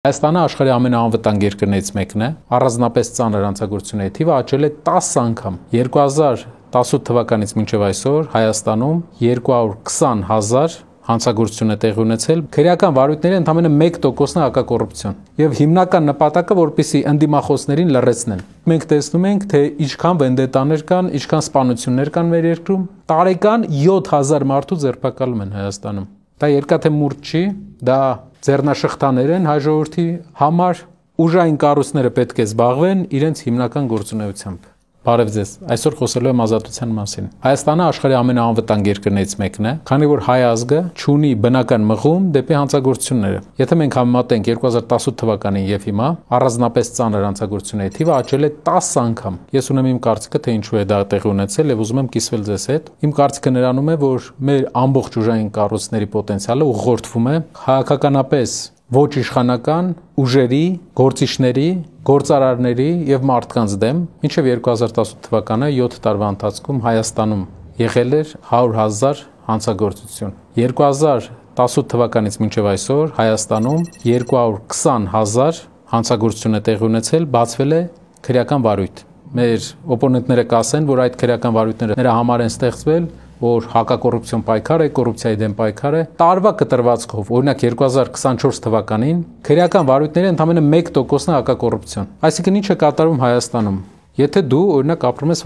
Հայաստանը աշխարհի ամենաանվտանգ երկրներից մեկն է, առանձնապես ծանր հանցագործությունների թիվը աճել է 10 անգամ։ 2018 թվականից մինչև այսօր Հայաստանում 220,000 հանցագործություն է տեղի ունեցել, քրեական վարույթների ընդամենը 1%-ն է հակակոռուպցիոն։ Եվ հիմնական նպատակը, որպեսզի ընդդիմախոսներին լռեցնեն։ Մենք տեսնում ենք, թե ինչքան վենդետաներ կան, ինչքան սպանություններ կան մեր երկրում, տարեկան 7000 մարդու ձերբակալում են Հայաստանում։ Դա երկաթե մուրճ չի, դա ձեռնաշղթաներ են հայ ժողովրդի համար, ուժային կառույցները պետք է զբաղվեն իրենց հիմնական գործունեությամբ։ Բարև ձեզ, այսօր խոսելու եմ ազատության մասին։ Հայաստանը աշխարհի ամենաանվտանգ երկրներից մեկն է, քանի որ հայ ազգը չունի բնական մղում դեպի հանցագործությունները։ Եթե մենք համեմատենք 2018 թվականին եւ հիմա, առանձնապես ծանր հանցագործությունների թիվը աճել է 10 անգամ։ Ես ունեմ իմ կարծիքը, թե ինչու է դա տեղի ունեցել եւ ուզում եմ կիսվել ձեզ հետ։ Իմ կարծիքը նրանում է, որ մեր ամբողջ ուժային կառույցների պոտենցիալը ուղղորդվում է քաղաքականապես ոչ իշխանական ուժերի, գործիչների, գործարարների եւ մարդկանց դեմ, մինչեւ 2018 թվականը 7 տարվա ընթացքում Հայաստանում եղել էր 100,000 հանցագործություն։ 2018 թվականից մինչեւ այսօր Հայաստանում 220,000 հանցագործություն է տեղի ունեցել, բացվել է քրեական վարույթ։ Մեր օպոնենտները կասեն, որ այդ քրեական վարույթները նրա համար են ստեղծվել, որ հակակոռուպցիոն պայքար է, կոռուպցիայի դեմ պայքար է։ Տարվա կտրվածքով, օրինակ 2024 թվականին քրեական վարույթների ընդամենը 1%-ն է հակակոռուպցիոն։ Այսինքն ինչ է կատարվում Հայաստանում։ Եթե դու օրինակ ապրում ես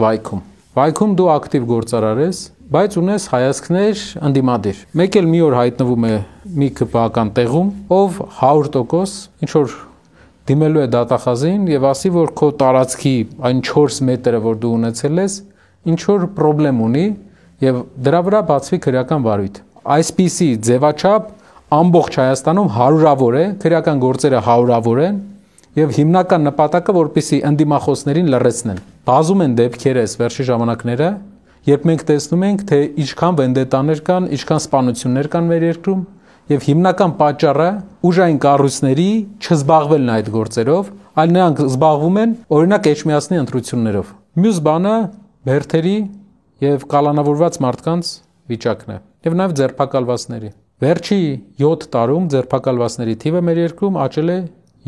Վայքում դու ակտիվ գործարար ես, բայց ունես հայացքներ ընդդիմադիր։ Մեկ էլ մի օր հայտնվում է մի ԿՊԱ-ական տեղում, ով 100% ինչ որ դիմելու է դատախազին եւ ասի, որ քո տարածքի այն 4 մետրը, որ դու ունեցել ես, ինչ որ խնդրեմ ունի եւ դրա վրա բացվի քրեական վարույթ։ Այսպիսի ձևաչափ ամբողջ Հայաստանում հարյուրավոր է, քրեական գործերը հարյուրավոր են եւ հիմնական նպատակը, որպեսզի ընդդիմախոսներին լռեցնեն։ Բազում են դեպքերը վերջի ժամանակները, երբ մենք տեսնում ենք, թե ինչքան վենդետաներ կան, ինչքան սպանություններ կան մեր երկրում եւ հիմնական պատճառը ուժային կառույցների չզբաղվելն այդ գործերով, այլ նրանք զբաղվում են օրինակ Էջմիածնի ընտրություններով։ Մյուս բանը բերթերի եւ կալանավորված մարդկանց վիճակն է եւ նաեւ ձերբակալվածների։ Վերջի 7 տարում ձերբակալվածների թիվը մեր երկրում աճել է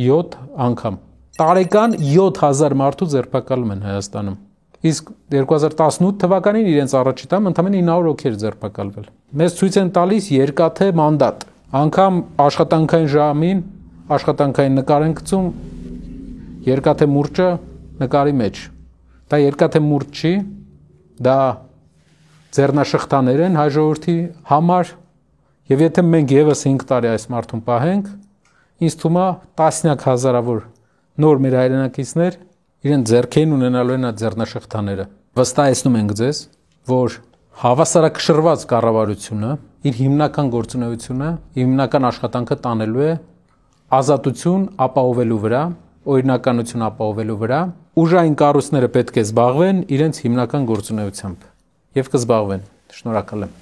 7 անգամ։ Տարեկան 7000 մարդու ձերբակալում են Հայաստանում։ Իսկ 2018 թվականին իրենց առաջի տամ ընդամենը 900 հոգի էր ձերբակալվել։ Մեզ ցույց են տալիս երկաթե մանդատ։ Անգամ աշխատանքային ժամին աշխատանքային նկար են գցում երկաթե մուրճը նկարի մեջ։ Դա երկաթե մուրճ չի, դա ձեռնաշղթաներ են հայ ժողովրդի համար եւ եթե մենք եւս 5 տարի այս մարդուն պահենք, ինձ թվում է տասնյակ հազարավոր նոր մեր հայրենակիցներ իրեն ձեռքին ունենալու են այդ ձեռնաշղթաները։ Վստահեցնում ենք ձեզ, որ հավասարակշռված կառավարությունը իր հիմնական գործունեությունը, հիմնական աշխատանքը տանելու է ազատություն ապահովելու վրա, օրինականություն ապահովելու վրա, ուժային կառույցները պետք է զբաղվեն իրենց հիմնական գործունեությամբ եւ կզբաղվեն։ Շնորհակալ եմ։